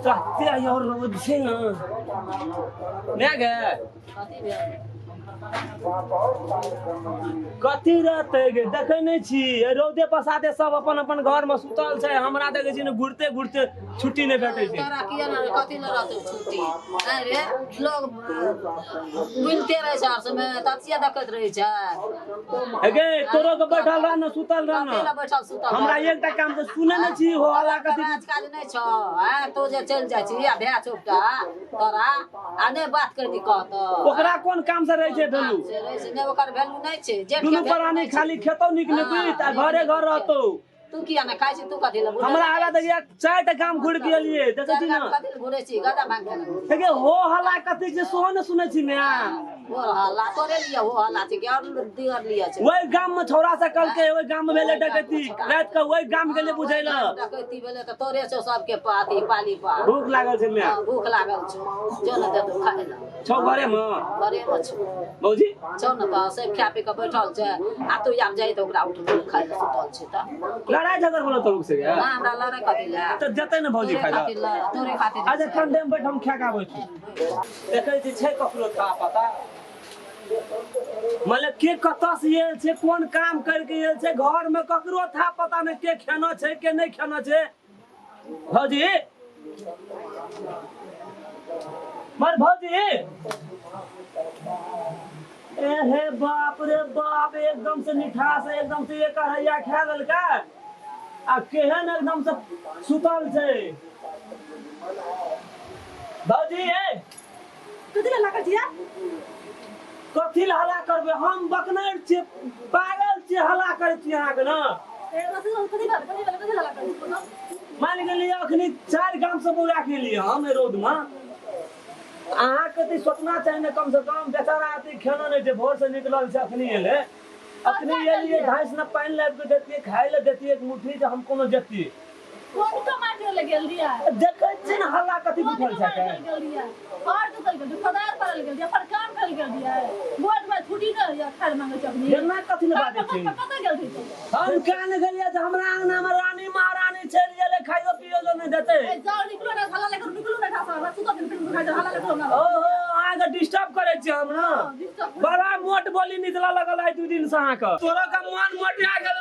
कते यार रोज छै न मैं गे कथी रहते गे देखे नहीं छी रौदे पसाते सब अपन अपन घर में सुतल छै हमरा देखे छी न घुरते घुरते छुट्टी नहीं भेटै छै तोरा किया न कथी ल रहतै छुट्टी अरे लोग बुलते रहे छै हर समय ततिया देखत रहे छै गे तोरो के बैठल रह न सुतल रह न अकेला बैठल सुतल हमरा एकटा काम से सुने न छी हो हल्ला कथी आज काज नहीं छ हां तो जे चल जाय छी आ भै चोपटा तोरा आ नहीं बात कर दी कहत ओकरा कोन काम से रहे छै भेलू रहे छै ने ओकर वैल्यू नहीं छै जेठ दुनू के प्राणी खाली खेतो निक ने बुझ आ घरे घर रहतो तू किया ना खाइ छी तू कथी ल हमरा आगा देखिए चार टा काम घुर के लिए देखे छी न कथी ल घुरे छी गदा मांग के देखे हो हल्ला कथी छै सोह न सुनै छी मैं वो हल्ला तोरे लिए हो हल्ला छै कि और दिगर लिए छै वही गाम में छौरा से कल के वही गाम में भेले डकैती रात के वही गाम के लिए बुझैला डकैती भेले त तोरे छौ सबके पाती पाली पा भूख लागल छै मैं भूख लागल छौ जो न दे तू खाए ला छौ घरे में छौ बौजी छौ न त सब खा पी के बैठल छै आ तू आब जाई त ओकरा उठ खाए ला सुतल छै त लड़ाई झगड़ बोलो तो से गया ना हमरा लड़ाई कथी ला त जते न भौजी खाइ ला तोरे खातिर आज ठंडे में बैठ हम खा के आबै छी देखै छी छै ककरो था पता मतलब के कतऽ से आयल छै कोन काम करके आयल छै घर में ककरो था पता नहीं के खाना छै के नहीं खाना छै भौजी मर भौजी हे बाप रे बाप एकदम से मिठास एकदम से एक हैया खा लेलका आ केहन एकदम से सुतल छै भौजी कथी ला कर दिया कथी ला हल्ला करबे हम बकनर छियै पागल छियै हल्ला करै छी अहाँ के न ए कथी ला कर मान गेलिए अखनी 4 गाम से बौरा के लिए हम रोड में अहाँ कथी सोचना चाहिए न कम से कम बेचारा आती खाना नहीं छै भोर से निकलल छै अखनी एले अखनी एलिए घास न पानी लाब के देतिए खाए ले देतिए एक मुट्ठी जे हम कोनो जतिए कोन कमा के ले गेल दिया देखै छी न हल्ला कथी उठल छै के गेल दिया और तो कल गेल खदार पर गेल दिया पर काम कर गेल दिया बोर्ड में छुट्टी न या खाल मांगे छै अपनी एना कथी न बात छै कतऽ गेल छी हम कान गेलिए जे हमरा अंगना में रानी महारानी चल गेले खाइयो पियो जो नहीं देते ए जाओ निकलो ना हल्ला लेकर निकलो ना खासा सुतो दिन फिल्म खा हल्ला लेकर ना ओहो अहाँ के डिस्टर्ब करे छी हम न बड़ा मोट बोली निकला लगल है 2 दिन से अहाँ के तोरा का मन मोटिया गेल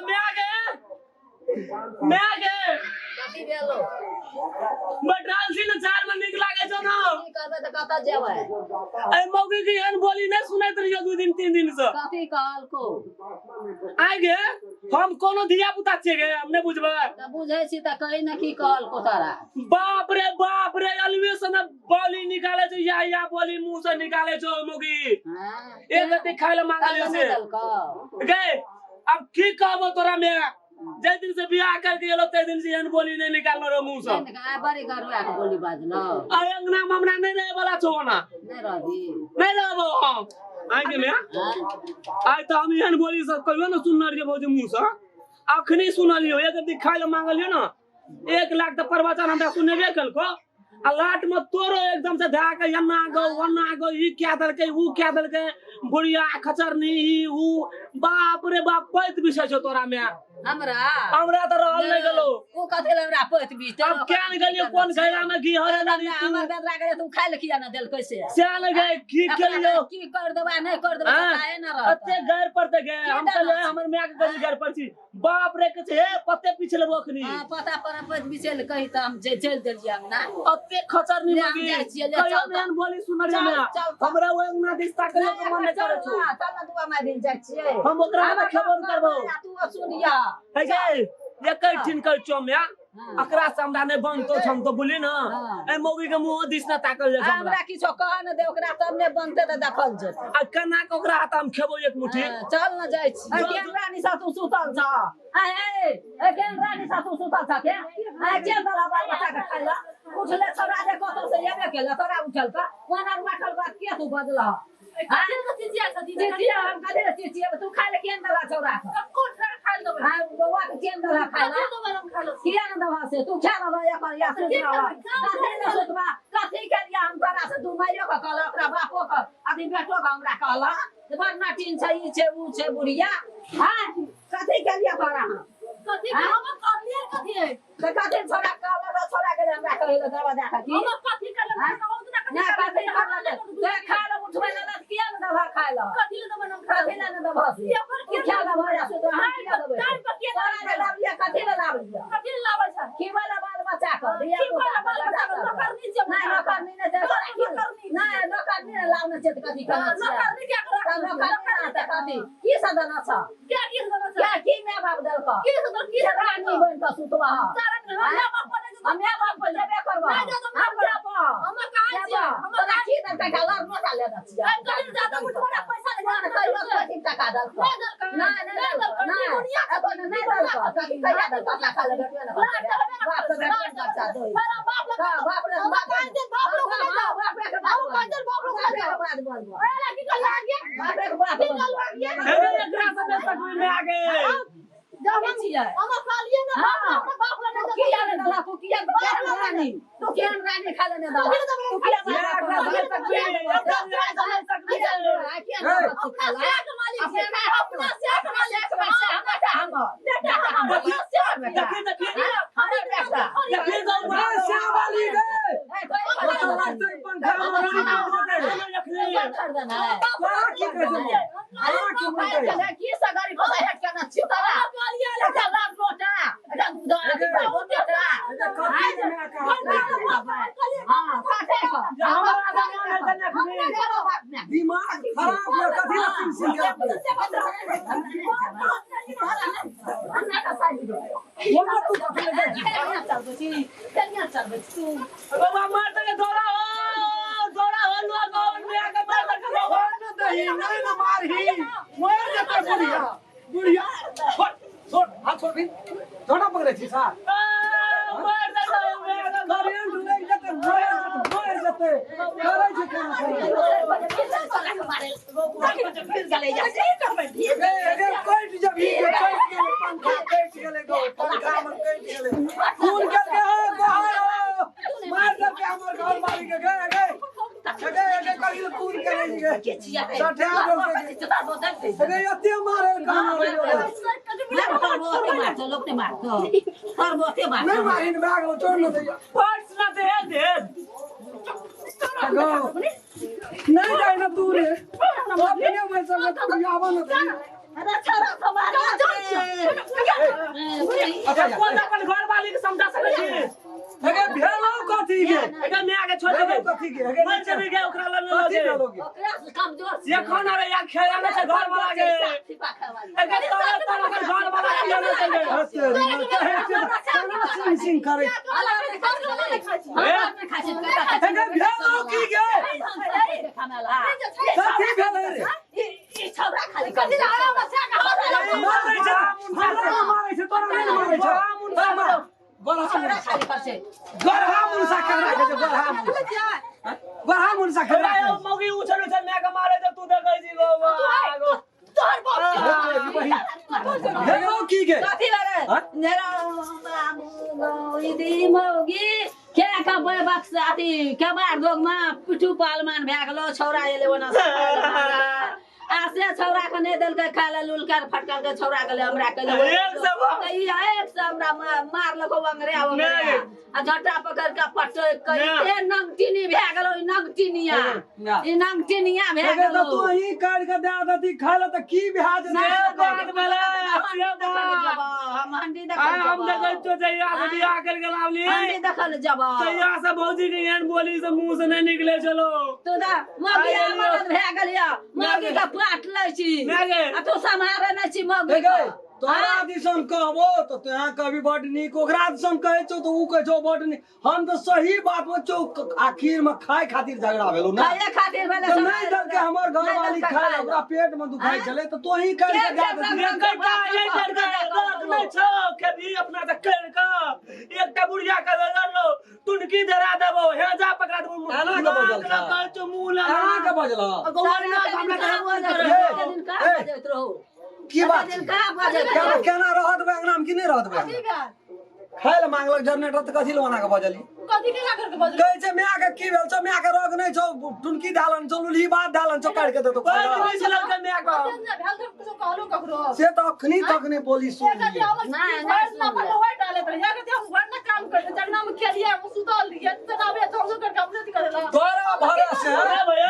मैं गे कथी भेलो बटराल सी न 4 में निक लागे छ न की करबे त कतऽ जेबै ए मौगी की एहन बोली नहीं सुनैत रहियो 2 दिन 3 दिन से कथी कहल को आइ गे हम कोनो धिया पुता छियै गे हम नहीं बुझबै त बुझै छी त कहि न की कहल को तारा बाप रे अलवे से न बोली निकाले छ या बोली मुंह से निकाले छ मौगी हां एक गति खाइले मांगले से गे अब की कहबो तोरा में जे दिन से बियाह करके गेलो ते दिन से एहन बोली नहीं निकालनो रे मुंह से बड़ी गरुआ के बोली बाजलो आ अंगना में हमरा नहीं रहे वाला छो ना नहीं रहबी नहीं रहबो हम आइ गे मैं आइ त हम एहन बोली से कहियो न सुनना रे भौजी मुंह से अखनी सुनलियो एक दिन खाइले मांगलियो न 1 लाख त प्रवचन हमरा सुनेबे कलको आ लाट में तोरो एकदम से धा के यन्ना गो वन्ना गो ई क्या दलके ऊ क्या दलके बुढ़िया खचरनी ई ऊ बाप रे बाप पैत विषय छ तोरा में हमरा त रहल नहीं गेलो ओ कथे ले हमरा पैत बीत अब क्या न गेलियो कोन घैला में की हरे ना हमर बेदरा के तू खाइ ले किया न देल कैसे स्यान गए की करियो की कर देबा नहीं कर देबा काहे न रह अते घर पर त गए हम चले हमर मां के गली घर पर छी बाप रे के हे पत्ते पिछले बखनी हां पता पर पैत बिचल कहि त हम चल देलिया ना अते खचरनी मगी कहियो मेन बोली सुन जा हमरा ओ अंगना दिस्ता करे के मन करे छु चल न दुआ माय दिन जाय छियै हम ओकरा में खबर करबो तू सुनिया है गे एकै ठिन कर चोम्या अकरा से हमरा नहीं बनतो छम तो बोली ना ए मौगी के मुंह दिस ना ताकल जा हमरा किछो कह न दे ओकरा तब ने बनते त देखल जे आ कना के ओकरा हाथ हम खेबो एक मुट्ठी चल न जाय छी केन रानी सा तू सुतल छ ए केन रानी सा तू सुतल छ के केन दला बाल बच्चा के खाइला उठले छोरा दे कतो से एबे केला तोरा उठल का वनार माठल बात के तू बदला हम कदे चिचिया तू खा ले केन दला छोरा कोन खा ले हां बउवा के केन दला खाइला किया न दवा से तू खा ल या कर या कथी न सोचबा कथी के लिया हम तोरा से तू माइयो का कहला ओकरा बापो का अभी बेटो का हमरा कहला जे बड़ना टीन छै ई छै ऊ छै बुढ़िया हां कथी के लिया तोरा कथी के हम करलिए कथी है तो कथी छोड़ा काला छोड़ा के हमरा कहले दरवाजा का की हम कथी कर हम ना कथी कर ले खा ले उठवे ना किया ना दवा खाए ला कथी ले दबन हम कथी ना दवा से की क्या दवा है से तो हम क्या दवा टाइम पर के ना लाविया कथी ना लाविया कथी ले लाबै छ की वाला बाल बच्चा कर दिया की वाला बाल बच्चा कर करनी जब ना करनी ना करनी ना करनी ना लावना छै त कथी करना न करनी क्या कर ना करनी ना कथी की सदन छ क्या की सदन क्या की मैं बाप दल का की सदन की रानी बन का सुतवा सारा हम बाप पर हम या बाप पर जेबे करबा हम जाबो हम कहां छी हम तोरा की दल का कलर न डाले द छी हम कहीं ज्यादा उठवा पैसा ले ना कई कथी टका दल का ना दुनिया का नहीं दल का कथी कया दल का खा ले बाप का बच्चा दो बाप रे बाप रे बाप लोग बाप रे बाप लोग बात बोल अरे की कर आ गया बाप रे बात बोल अरे एकरा से तक में आ गए जब हम छिए हम खा लिए ना बाप रे तू किया ने दला तू किया रानी तू किया रानी खा लेने दला तू किया एकरा से तक में एकरा तक में अपना से देखिए देखिए गौवा श्यामली गए तो लगते पंखा कर देना है की कैसे की सगारी को है करना चितारा अच्छा लाभ मोटा अच्छा दूध हां काटे को दिमाग खराब है कथी सिंह बाबा मार दे दौड़ा हो लोगन में आके मार दे बाबा न दही नहीं न मारही मर जते बुढ़िया छोड़ हाथ छोड़ भी थोड़ा पकड़े छी सा मार दे घरे ढूंढे जते मर जते करे छी कट जब ही कट के पंखा कट गेले गो पंखा में कट गेले खून करके हो बाहर मार दे के हमर घर वाली के गए कहीं खून करे सठा अरे अते मारे नहीं मारिन बैग लो छोड़ न दे फर्स्ट न दे नहीं जाए ना दूर है अपने में सब तू आवा न दे अच्छा कौन अपन घर वाली के समझा सके छी अगे भेलो कथी के अगे मैं आगे छोड़ दे कथी के अगे मैं चली गए ओकरा ला न लगे ओकरा से कमजोर ये खाना रे या खेला न छै घर वाला के अगे तोरा घर वाला के न चले सिंह करे अगे भेलो की के कथी भेले रे ई छौरा खाली कर दे मारै छै तोरा नहीं मारै छै छौरा खाली कर से गरहा मुनसा खड़ा के गरहा मुनसा खड़ा मौगी उछल उछल मैं के मारे तो तू देखै छी गो तोर बाप हेलो की के कथी बारे नेरा बाबू इदी मौगी के का बक्स अथी के मार दोगमा पिठू पालमान भए गेलो छौरा एले ओना आसे छौरा के नै देल के खाला लुलकर फटकल के छौरा के हमरा कहले एक से हमरा मार लको अंगरे आ झटा पकड़ के पटो कई ए नंगटिनी भए गेलो ई नंगटिनिया भए गेलो तो ही काट के दे दती खाला त की भ्याज दे बात भेले हम हंडी देखल हम देखै तो जइया के बियाह कर के लावली हंडी देखल जबा तैया से भौजी के एहन बोली से मुंह से नहीं निकले चलो तो दा मौगी मदद भए गेलिया मौगी के पाट लै छी आ तू समारे नै छी मौगी तोरा दिसन कहबो तो तोहा कभी बड नीक ओकरा दिसन कहै छौ तो उ कहै छौ बड नीक हम तो सही बात में छौ आखिर में खाए खातिर झगड़ा भेलो ना खाए खातिर भेले तो नहीं दल के हमर घर वाली खाए ओकरा पेट में दुखाई चले तो तू ही कर के जा दे एकटा ये कर नहीं छौ कभी अपना त कर का एकटा बुढ़िया के लो टुनकी धरा देबो हे जा पकड़ा देबो आना के बजल का कहै छौ मुंह ला आना के बजला गौरना हमरा के दिन का बजत रहो की बात केना रहत बे अंगना में कि नहीं रहत बे खाए मांगलक जनरेटर त कथि लवाना के बजली कथी के करके बज कहै छै मैं के की भेल छ मैं के रोग नै छौ टुनकी डालन छ लुली बात डालन छ काट के देतो कोई नहीं चलल के मैं का भेल तो कुछ कहलो ककरो से त अखनी तक नै बोली सुन कथी हम ना पर होय डाले त या कथी हम घर ना काम करते जगना में खेलिए हम सुतल रहिए त ना बे तो कर कंप्लीट करेला तोरा भरोसे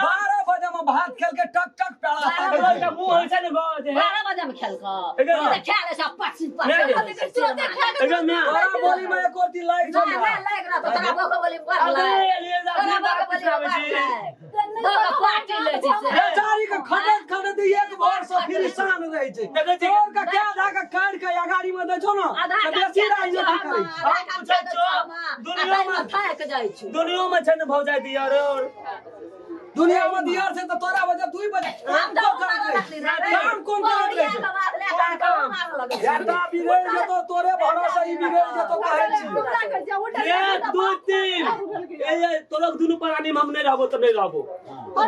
12 बजे में भात खेल के टक टक पेड़ा का मुंह होय छै ने गो जे 12 बजे में खेल का खेले सब 25 अगर मैं तोरा बोली में एक और लाइक छ ना लाग रहा तो तोरा बोके बोली बात अरे लिए जा तोरा बोके बात बोली आवे छी बात पार्टी ले छी से बेचारी के खड़े एक भर से फिर शान रहे छै तोर का क्या धागा काट के अगाड़ी में दे छो ना बेसी राजनीति करे दुनिया में थाक जाय छी दुनिया में छै ने भौजाई दिया रे दुनिया में दियार से तो तोरा वजह तू ही बजे काम कौन करे याता बिगड़ जतो तोरे भरोसा ही बिगड़ जतो कहै छी एक दो तीन ए तोलक दुनु प्राणी हम नहीं रहबो त नहीं रहबो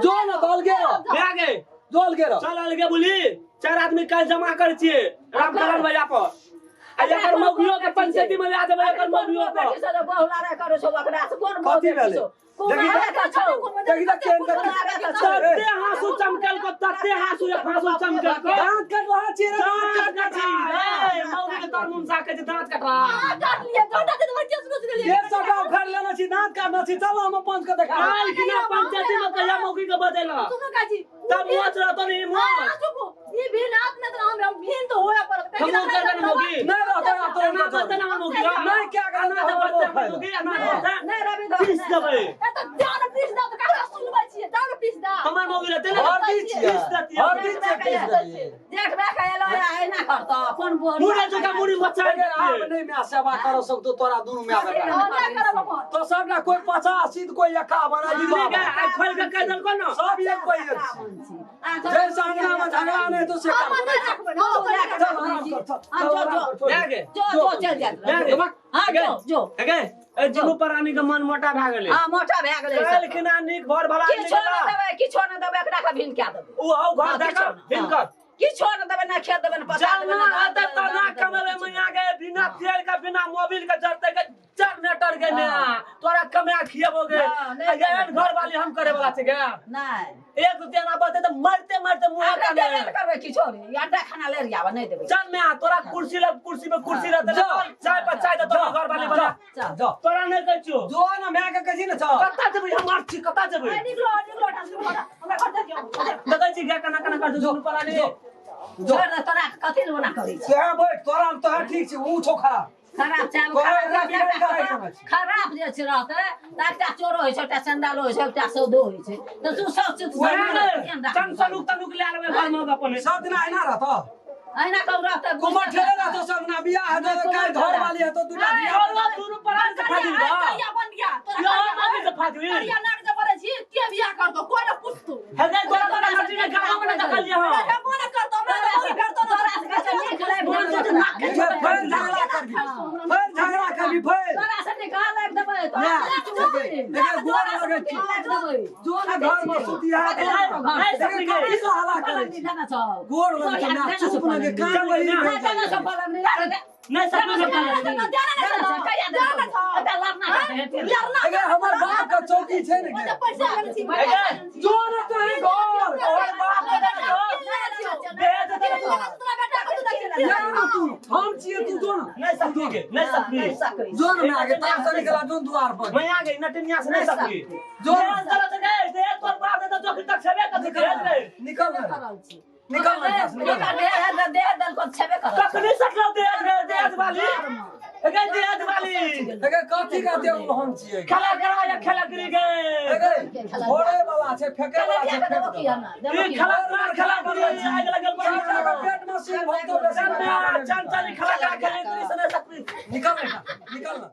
जो न दल गे ले आगे जोल गे चल अलगे बोली 4 आदमी काल जमा कर छिए रामकरण भैया पर आ एकर मौगियो के पंचायती में ला देबे एकर मौगियो पर बहुला रे करो छो ओकरा से कोन कथि भेले देखि त केन का तत्ते हासु चमकल को तत्ते हासु एक हासु चमकल को दांत कट रहा छी दांत कट ए मौगी के तोर मुंह साके दांत कट रहा काट लिए छोटा से तो केस घुस गेलिए ये सगा उखाड़ लेना छी दांत काटना छी चलो हम पंच के देखा काल किना पंचायती में कहिया मौगी के बदेला सुनो काजी तब मोच रहतो नहीं मोच ये भी रात में तो हम भीन तो होया पर हम कर देना मौगी नहीं रहता अब तो ना बदे ना मौगी नहीं क्या करना ना बदे मौगी ना बदे नहीं रवि दो किस दबे तो जान पीस दा तो कहां सुनबा छिए जान पीस दा हमर मौगी रहते ना और दी छी और दी छी देख बे कहलो है ना करतो कोन बोल मुड़ी जगह मुड़ी मचा अगर आप नहीं मैं सेवा करो सकतो तोरा दुनु में आवे ना करब अपन तो सब ना कोई 50 तो कोई 51 जिंदगी का आई खोल के कह दल को ना सब एक कोई जय संगना में झगड़ा नहीं तो से हम ना रखबे नो चल आराम कर ले आगे जो चल जा हां जो आगे ए दुनु प्राणी के मन मोटा भ गेलै हां मोटा भए गेलै काल किना नीक घर भला किछो न देबै एकरा के भिन क्या देबै ओ हौ घर देख हिनकर किछो न देबै ना खेत देबै ना पता देबै जाना आदत तना कमेबे मैया के बिना तेल का बिना मोबिल का जरते के जनरेटर के में तोरा कमे खियबोगे अगर घर वाली हम करे वाला छै गे नहीं एक देना बते तो मरते मरते मुंह का देबै करबै किछो रे याटा खाना ले रियावा नहीं देबै चल मैं तोरा कुर्सी पे कुर्सी रहते चाय पर चाय दे तोरा घर वाली बना जा तोरा नहीं कहै छियो जो ना मैं के कहि न छ कता जेबै हम मार छी कता जेबै निकलो हमरा घर जा दियो देखै छी गे कना कना कर दो प्राणी जोर न तोरा कथि ल ना करै से बैठ तोरा तो ठीक छै ऊ छौ खराब खराब जे छै रहते एकटा चोरो होइ छै एकटा चंडालो होइ छै एकटा सौदो होइ छै त तू सब चीज चंचल तनुक ले लेबै घर में अपन सब दिन आइना रहत आइना कब रहते कुमार ठेले रहत सब ना बियाह है तो काल घर वाली है तो दूटा दिया और दुनु प्राणी से फादी बा या बन गया यो मगे से फादी या नाक जे पड़े छी के बियाह कर दो कोई न पूछतो है गे तोरा तोरा हटी के गांव में देखल लिया हम कोन करतो हमरा करतो तोरा से कहै निक ले बोल जे नाक के फिर झगड़ा कर भी फिर तोरा से निकाल लाग देबै तोरा देखा गोर लगे छी जो ना घर में सुतिया नहीं सब के की हाला करे छी गोर लगे ना चुप लगे काम वही नहीं सब अगर हमर बाप का चौकी छै ने पैसा ले छी जो ना कहीं घर और बाप हम छिए तू जो ना नहीं सकेगे नहीं सकेगे जो ना आगे तार से निकला जो द्वार पर मैं आ गई नटनिया से नहीं सकी जो चलो तो गए दे तो बाप ने तो तक छबे कर दे निकल दे दल को छबे कर कखनी सकलो देज वाली अगे देज वाली अगर कथी का दे हम छिए खेला करा या खेला करी गए अगर फोड़े वाला छै फेंके वाला छै ई खेला करी आग लगल पड़ी पेट में सिर भर तो चल चल खेला करा खेले करी सने सकती निकल ना